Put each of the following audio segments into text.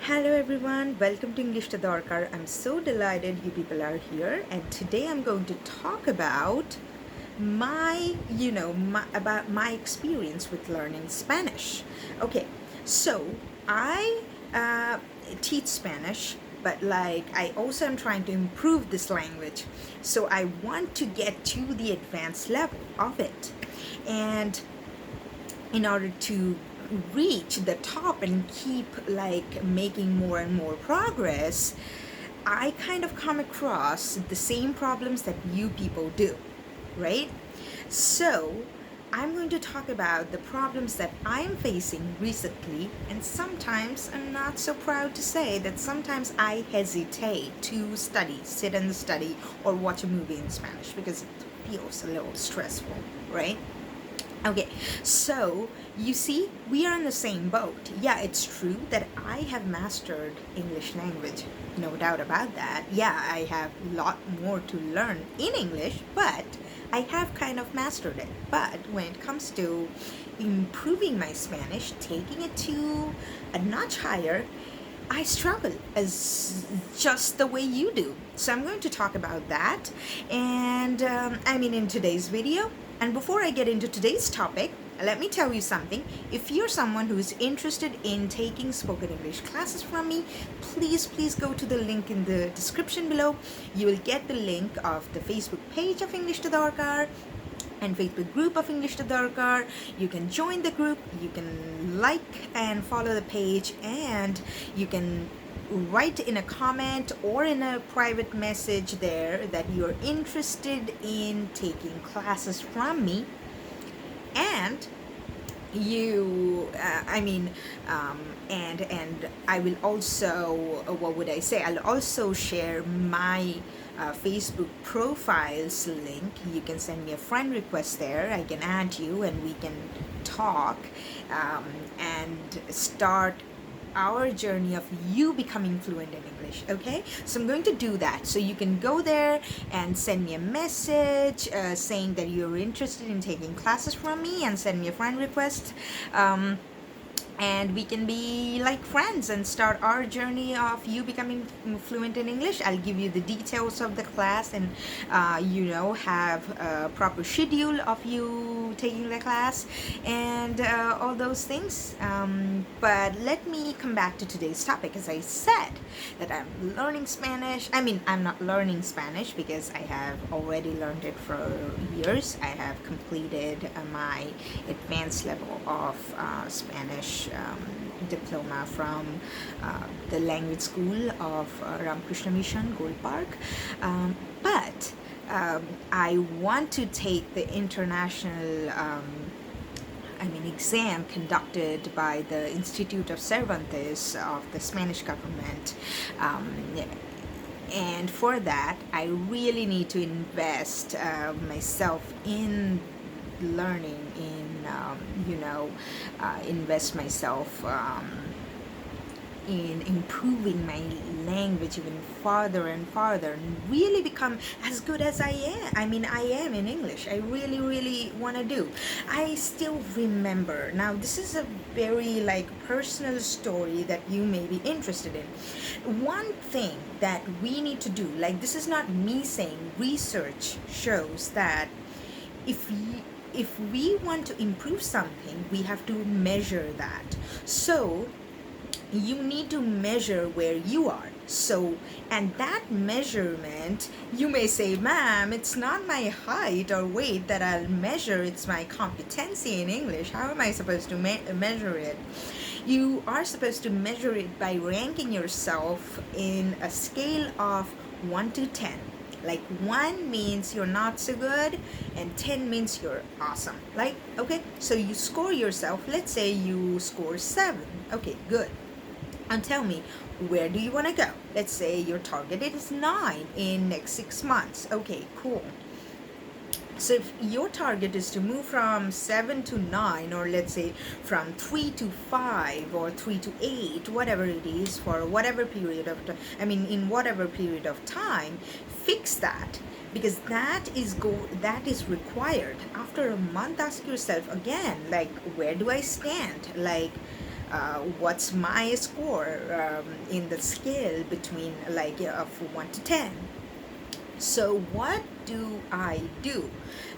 Hello everyone, welcome to English to Darkar. I'm so delighted you people are here, and today I'm going to talk about about my experience with learning Spanish. Okay, so I teach Spanish, but I also am trying to improve this language. So I want to get to the advanced level of it, and in order to reach the top and keep making more and more progress, I kind of come across the same problems that you people do, right? So I'm going to talk about the problems that I'm facing recently, and sometimes I'm not so proud to say that sometimes I hesitate to sit and study or watch a movie in Spanish because it feels a little stressful, right? Okay, so you see, we are in the same boat. Yeah, it's true that I have mastered English language, no doubt about that. Yeah, I have a lot more to learn in English, but I have kind of mastered it. But when it comes to improving my Spanish, taking it to a notch higher, I struggle as just the way you do. So I'm going to talk about that, and in today's video. And before I get into today's topic, let me tell you something. If you're someone who is interested in taking spoken English classes from me, please go to the link in the description below. You will get the link of the Facebook page of English to Darkar and Facebook group of English to Darkar. You can join the group, you can like and follow the page, and you can write in a comment or in a private message there that you're interested in taking classes from me. And you and I will also, what would I say, I'll also share my Facebook profiles link. You can send me a friend request there, I can add you, and we can talk and start our journey of you becoming fluent in English. Okay, so I'm going to do that, so you can go there and send me a message saying that you're interested in taking classes from me, and send me a friend request, and we can be like friends and start our journey of you becoming fluent in English. I'll give you the details of the class, and have a proper schedule of you taking the class, and all those things. But let me come back to today's topic. As I said, that I'm learning Spanish. I'm not learning Spanish because I have already learned it for years. I have completed my advanced level of Spanish diploma from the language school of Ramakrishna Mission, Gold Park. But I want to take the international exam conducted by the Institute of Cervantes of the Spanish government. And for that, I really need to invest myself in learning, invest myself in improving my language even farther and farther, and really become as good as I am. I am in English. I really want to do. I still remember. Now, this is a very personal story that you may be interested in. One thing that we need to do, this is not me saying, research shows that if we want to improve something, we have to measure that. So you need to measure where you are. So, and that measurement, you may say, ma'am, it's not my height or weight that I'll measure, it's my competency in English. How am I supposed to measure it? You are supposed to measure it by ranking yourself in a scale of 1 to 10. 1 means you're not so good, and 10 means you're awesome. Okay, so you score yourself. Let's say you score 7. Okay, good. And tell me, where do you want to go? Let's say your target is 9 in next 6 months. Okay, cool. So if your target is to move from 7 to 9, or let's say from 3 to 5 or 3 to 8, whatever it is, for whatever period of time, in whatever period of time, fix that, because that is required. After a month, ask yourself again, where do I stand? what's my score in the scale between like of 1 to 10. So what do I do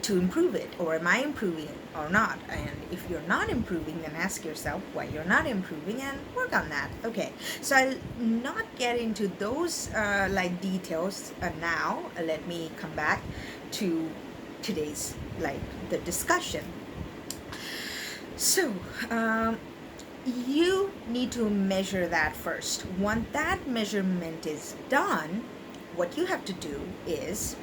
to improve it, or am I improving it or not? And if you're not improving, then ask yourself why you're not improving and work on that. Okay, so I'll not get into those like details now. Let me come back to today's like the discussion. So you need to measure that first. Once that measurement is done, what you have to do is,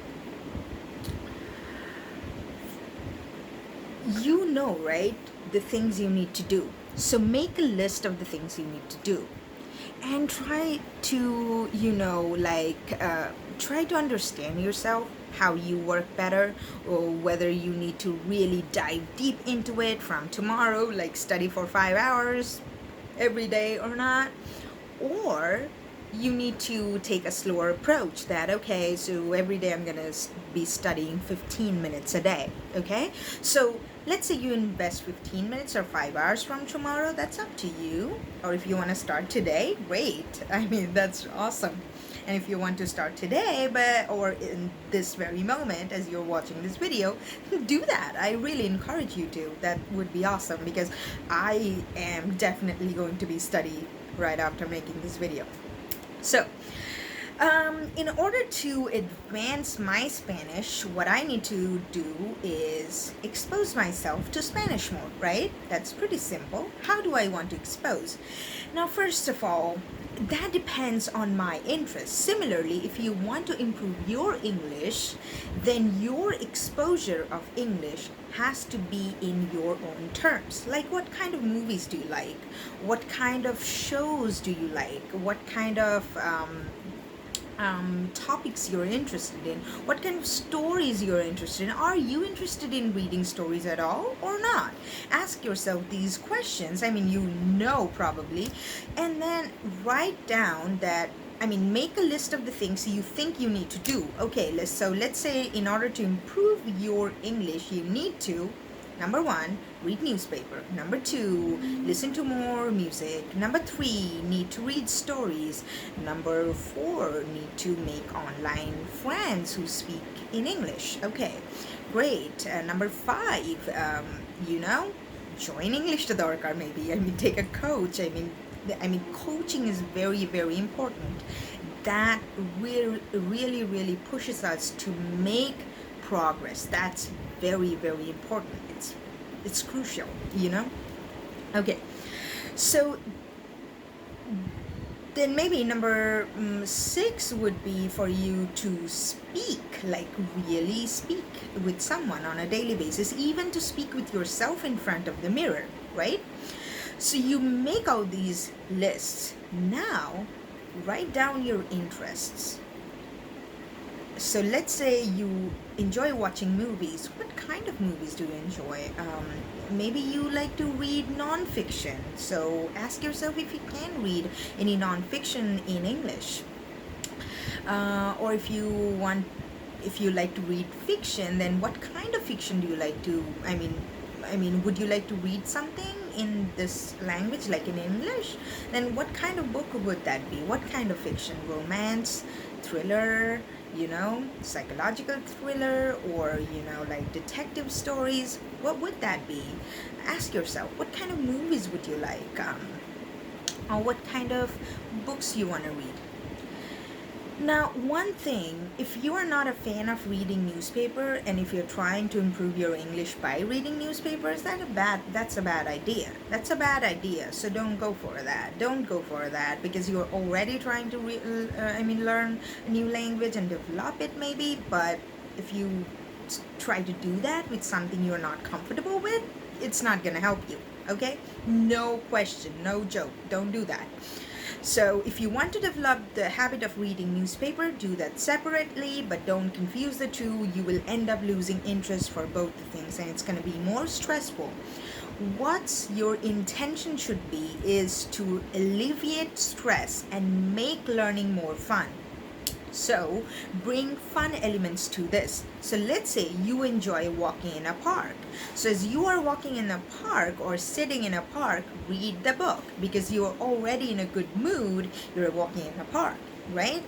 you know, right, the things you need to do. So make a list of the things you need to do and try to, try to understand yourself, how you work better, or whether you need to really dive deep into it from tomorrow, like study for 5 hours every day or not. Or you need to take a slower approach that, okay, so every day I'm gonna be studying 15 minutes a day. Okay, so let's say you invest 15 minutes or 5 hours from tomorrow. That's up to you. Or if you want to start today, great. I mean, that's awesome. And if you want to start today, or in this very moment as you're watching this video, do that. I really encourage you to. That would be awesome, because I am definitely going to be studying right after making this video. So, in order to advance my Spanish, what I need to do is expose myself to Spanish more, right? That's pretty simple. How do I want to expose? Now, first of all, that depends on my interest. Similarly, if you want to improve your English, then your exposure of English has to be in your own terms. Like, what kind of movies do you like? What kind of shows do you like? What kind of topics you're interested in? What kind of stories you're interested in? Are you interested in reading stories at all or not? Ask yourself these questions. I mean, you know probably. And then write down that, make a list of the things you think you need to do. Okay, let's say in order to improve your English, you need to, number 1, read newspaper. Number 2, listen to more music. Number 3, need to read stories. Number 4, need to make online friends who speak in English. Okay, great. Number 5, join English to Dorkar maybe. Take a coach. Coaching is very, very important. That really pushes us to make progress. That's very, very important. It's crucial, Okay, so then maybe number 6 would be for you to speak, like really speak with someone on a daily basis, even to speak with yourself in front of the mirror, right? So you make all these lists. Now, write down your interests. So let's say you enjoy watching movies. What kind of movies do you enjoy? Maybe you like to read non-fiction. So ask yourself if you can read any non-fiction in English. Or if you like to read fiction, then what kind of fiction do you like to, would you like to read something in this language, like in English? Then what kind of book would that be? What kind of fiction? Romance, thriller, psychological thriller, or like detective stories? What would that be? Ask yourself, what kind of movies would you like, or what kind of books you want to read. Now, one thing, if you are not a fan of reading newspaper, and if you're trying to improve your English by reading newspapers, that's a bad idea. That's a bad idea. So don't go for that. Don't go for that, because you're already trying to learn a new language and develop it maybe. But if you try to do that with something you're not comfortable with, it's not gonna help you. Okay? No question, no joke. Don't do that. So if you want to develop the habit of reading newspaper, do that separately, but don't confuse the two. You will end up losing interest for both the things, and it's going to be more stressful. What your intention should be is to alleviate stress and make learning more fun. So bring fun elements to this. So let's say you enjoy walking in a park. So as you are walking in a park or sitting in a park, read the book because you are already in a good mood. You're walking in a park, right?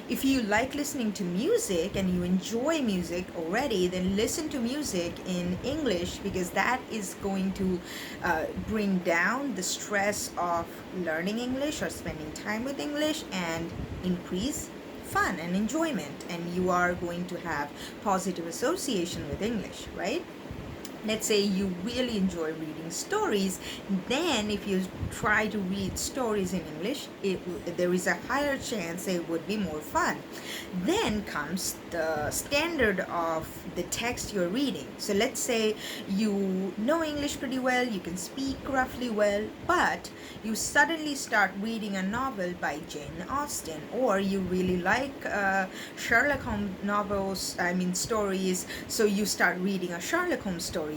If you like listening to music and you enjoy music already, then listen to music in English because that is going to bring down the stress of learning English or spending time with English and increase fun and enjoyment, and you are going to have positive association with English, right? Let's say you really enjoy reading stories, then if you try to read stories in English, there is a higher chance it would be more fun. Then comes the standard of the text you're reading. So let's say you know English pretty well, you can speak roughly well, but you suddenly start reading a novel by Jane Austen, or you really like Sherlock Holmes novels, stories, so you start reading a Sherlock Holmes story.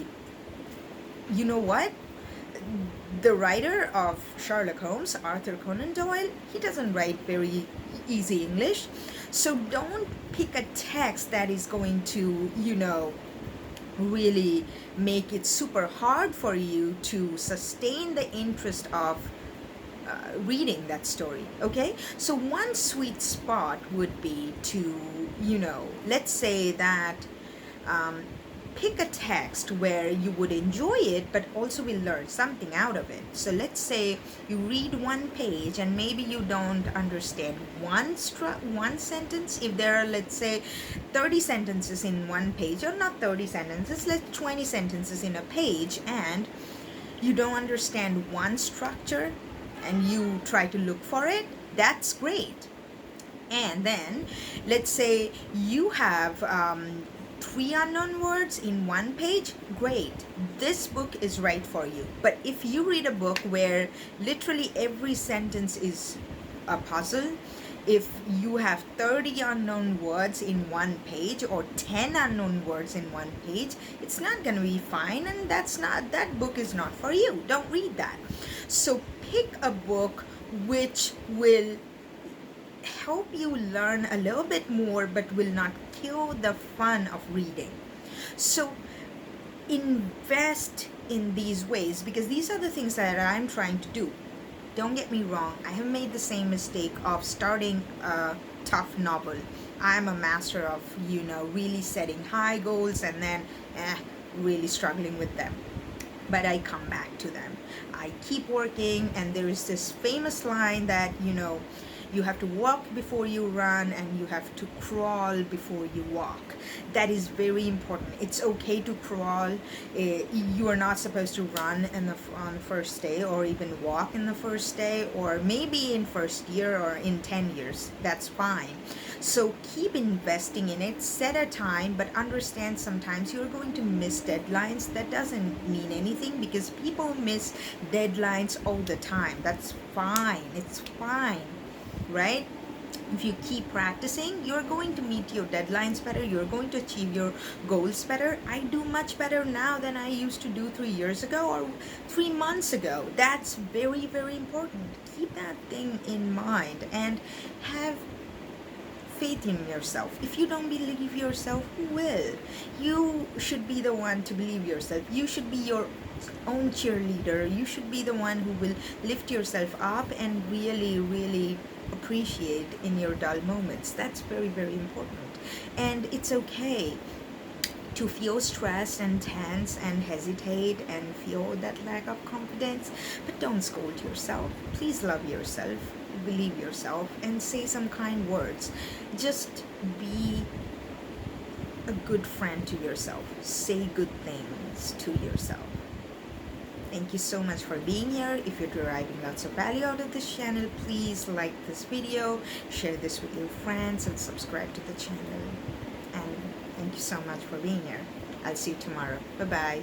You know what? The writer of Sherlock Holmes, Arthur Conan Doyle, he doesn't write very easy English. So don't pick a text that is going to, really make it super hard for you to sustain the interest of reading that story. Okay, so one sweet spot would be to, let's say that pick a text where you would enjoy it but also will learn something out of it. So let's say you read one page and maybe you don't understand one sentence. If there are, let's say, 30 sentences in one page, or not 30 sentences, let's 20 sentences in a page, and you don't understand one structure and you try to look for it, that's great. And then let's say you have 3 unknown words in one page, great. This book is right for you. But if you read a book where literally every sentence is a puzzle, if you have 30 unknown words in one page or 10 unknown words in one page, it's not going to be fine, and that book is not for you. Don't read that. So pick a book which will help you learn a little bit more but will not kill the fun of reading. So invest in these ways because these are the things that I'm trying to do. Don't get me wrong, I have made the same mistake of starting a tough novel. I'm a master of, really setting high goals and then really struggling with them. But I come back to them. I keep working, and there is this famous line that, you have to walk before you run and you have to crawl before you walk. That is very important. It's okay to crawl. You are not supposed to run on the first day or even walk in the first day or maybe in first year or in 10 years. That's fine. So keep investing in it. Set a time, but understand sometimes you're going to miss deadlines. That doesn't mean anything because people miss deadlines all the time. That's fine. It's fine. Right? If you keep practicing, you're going to meet your deadlines better. You're going to achieve your goals better. I do much better now than I used to do 3 years ago or 3 months ago. That's very, very important. Keep that thing in mind and have faith in yourself. If you don't believe yourself, who will? You should be the one to believe yourself. You should be your own cheerleader. You should be the one who will lift yourself up and really, really appreciate in your dull moments. That's very, very important. And it's okay to feel stressed and tense and hesitate and feel that lack of confidence, but don't scold yourself. Please love yourself, believe yourself, and say some kind words. Just be a good friend to yourself. Say good things to yourself. Thank you so much for being here. If you're deriving lots of value out of this channel, please like this video, share this with your friends, and subscribe to the channel. And thank you so much for being here. I'll see you tomorrow. Bye-bye.